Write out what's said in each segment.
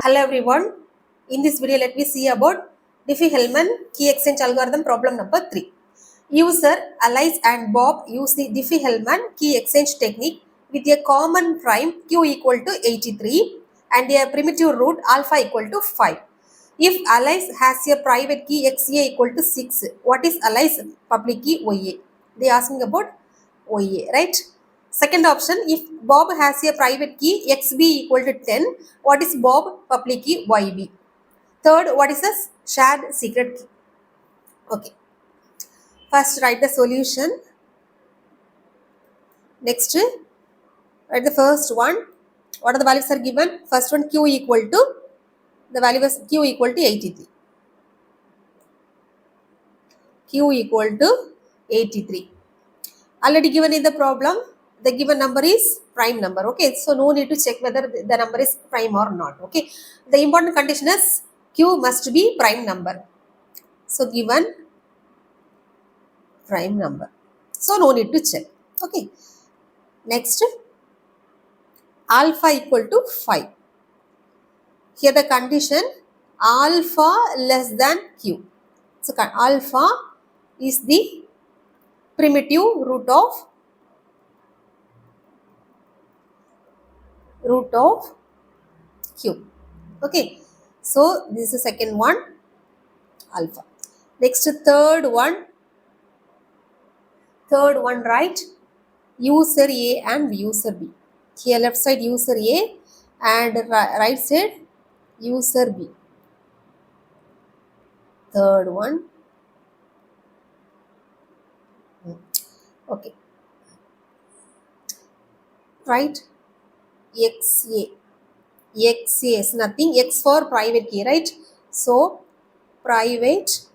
Hello everyone. In this video, let me see about Diffie-Hellman key exchange algorithm problem number 3. User Alice and Bob use the Diffie-Hellman key exchange technique with a common prime q equal to 83 and a primitive root alpha equal to 5. If Alice has a private key xa equal to 6, what is Alice's public key ya? They are asking about ya, right? Second option, if Bob has a private key xb equal to 10, what is Bob public key yb? Third, what is a shared secret key? Okay. First, write the solution. Next, write the first one. What are the values are given? First one, q equal to, the value is q equal to 83. Q equal to 83. Already given in the problem, the given number is prime number. Okay, so no need to check whether the number is prime or not. Okay, the important condition is q must be prime number. So given prime number, so no need to check. Okay, next, alpha equal to 5. Here the condition alpha less than q. So alpha is the primitive root of q. Okay, so this is the second one, alpha. Next, third one, right, user A and user B. Here left side user A and right side user B. Third one. Okay. Right, XA. XA is nothing, X for private key, right? So private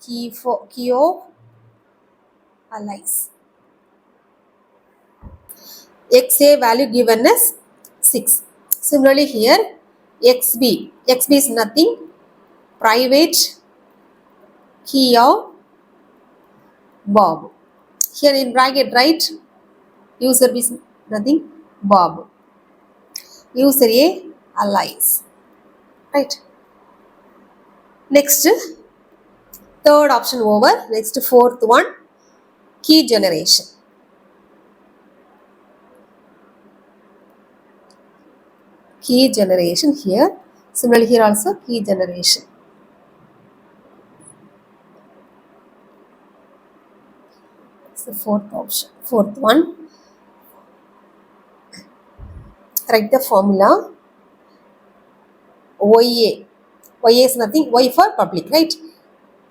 key of Alice. XA value given as 6. Similarly here, XB is nothing, private key of Bob. Here in bracket, right, user B is nothing, Bob. User A, Alice. Right. Next, third option over. Next, fourth one, key generation. Key generation here. Similarly here also key generation. It's the fourth option. Fourth one. Write the formula. YA. YA is nothing. Y for public, right?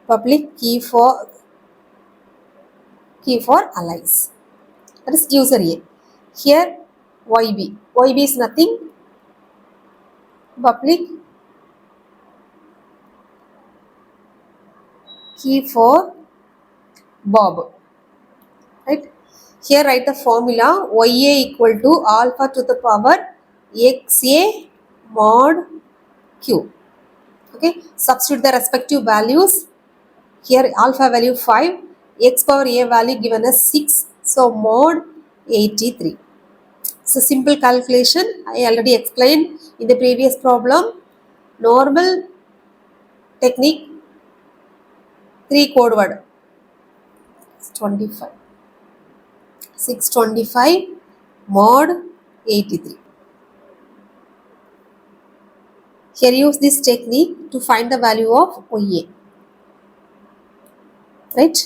Public key for Alice. That is user A. Here YB. YB is nothing. Public key for Bob. Right? Here write the formula YA equal to alpha to the power XA mod Q. Okay, substitute the respective values. Here alpha value 5, x power A value given as 6, so mod 83. So simple calculation, I already explained in the previous problem. Normal technique, 3 code word, 25. 625 mod 83. Here use this technique to find the value of YA. Right?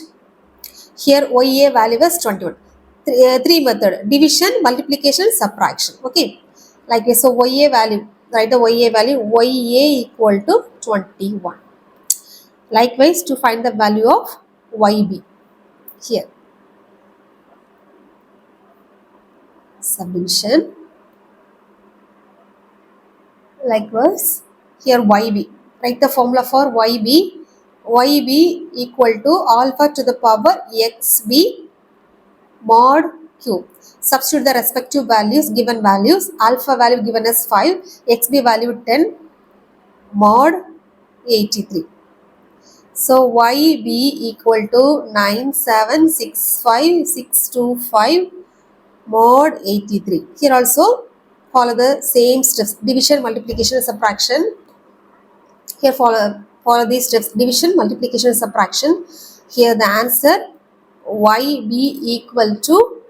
Here YA value is 21. Three method, division, multiplication, subtraction. Okay. Like this, so YA value, write the YA value, YA equal to 21. Likewise, to find the value of YB. Here. Subdivision. Likewise, here YB. Write the formula for YB. YB equal to alpha to the power XB mod Q. Substitute the respective values, given values. Alpha value given as 5, XB value 10, mod 83. So YB equal to 9765625 mod 83. Here also follow the same steps: division, multiplication, and subtraction. Here follow these steps: division, multiplication, and subtraction. Here the answer YB equal to,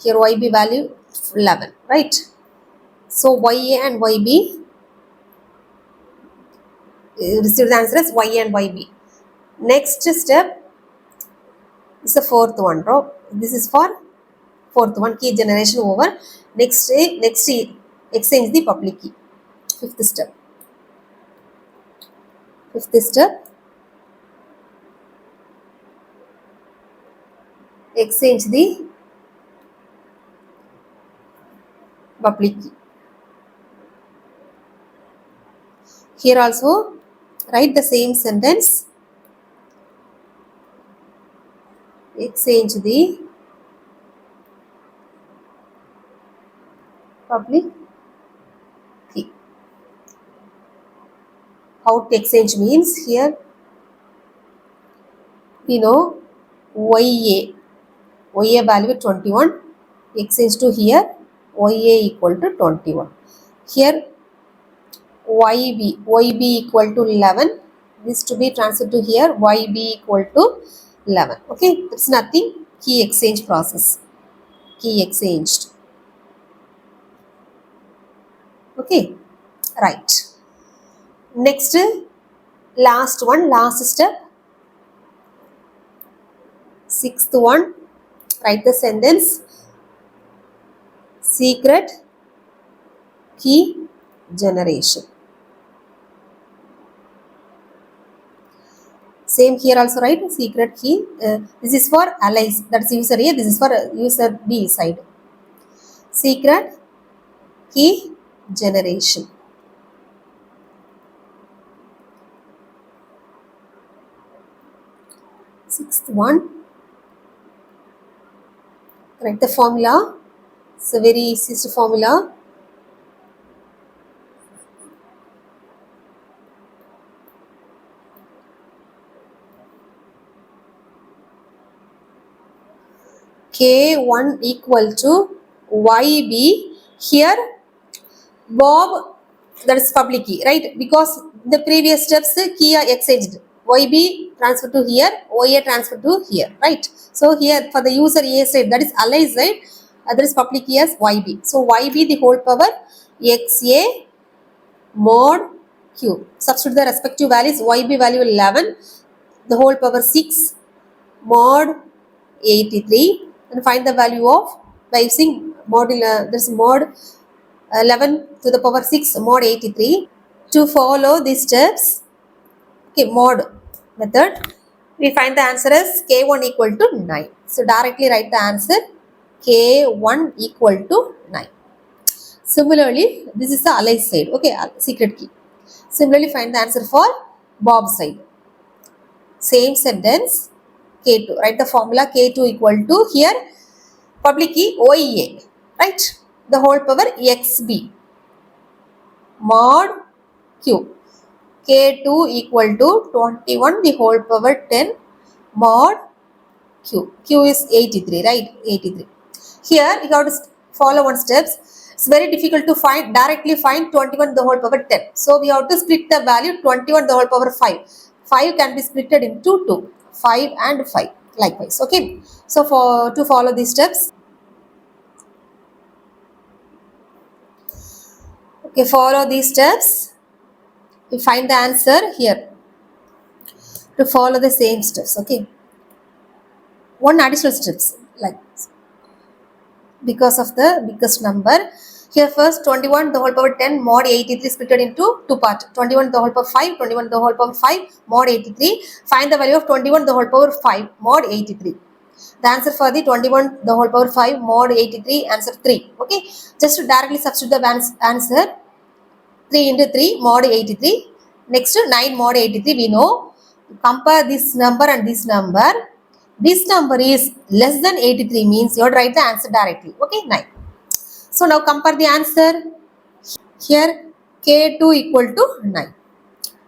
here YB value 11, right? So YA and YB, receive the answer as YA and YB. Next step is the fourth one, bro. This is for fourth one, key generation over. Next exchange the public key. Fifth step. Exchange the public key. Here also write the same sentence. Exchange the public key. How to exchange means, here we know YA value 21, exchange to here YA equal to 21. Here YB equal to 11, this to be transferred to here YB equal to 11. Okay, it's nothing, key exchange process, key exchanged. Okay, right. Next, last step, sixth one, write the sentence: secret key generation. Same here also, right? Secret key. This is for allies, that's user A. This is for user B side. Secret key generation. Sixth one, write the formula. It's a very easiest formula. K1 equal to YB. Here Bob, that is public key, right? Because the previous steps key are exchanged. YB transfer to here, YA transfer to here, right? So here for the user A side, that is ally side, that is public key as YB. So YB the whole power XA mod Q. Substitute the respective values. YB value 11, the whole power 6 mod 83, and find the value of, by using this mod 11 to the power 6 mod 83. To follow these steps, okay, mod method, we find the answer as K1 equal to 9. So directly write the answer K1 equal to 9. Similarly, this is the ally side, okay, secret key. Similarly, find the answer for Bob side. Same sentence, K2. Write the formula: K2 equal to, here public key OEA, right? The whole power XB mod Q. K2 equal to 21, the whole power 10 mod Q. Q is 83, right? 83. Here you have to follow one steps. It's very difficult to directly find 21 the whole power 10. So we have to split the value 21 the whole power 5. 5 can be splitted into 2. 5 and 5 likewise. Okay. So to follow these steps, okay, follow these steps, we find the answer here. To follow the same steps, okay, one additional steps, like because of the biggest number. Here first 21 the whole power 10 mod 83 splitted into two parts. 21 the whole power 5, 21 the whole power 5 mod 83. Find the value of 21 the whole power 5 mod 83. The answer for the 21 the whole power 5 mod 83, answer 3. Okay, just to directly substitute the answer, 3 into 3 mod 83. Next 9 mod 83, we know. Compare this number and this number. This number is less than 83, means you have to write the answer directly. Okay, 9. So now compare the answer. Here K2 equal to 9.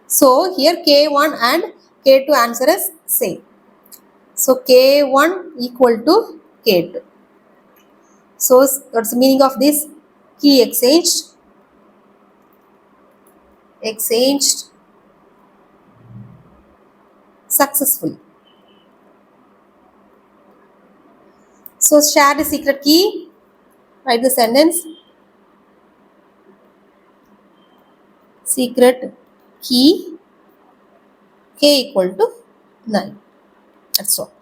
So here K1 and K2 answer is same. So K1 equal to K2. So what's the meaning of this? key exchanged successfully. So share the secret key. Write the sentence. Secret key k equal to 9. That's all.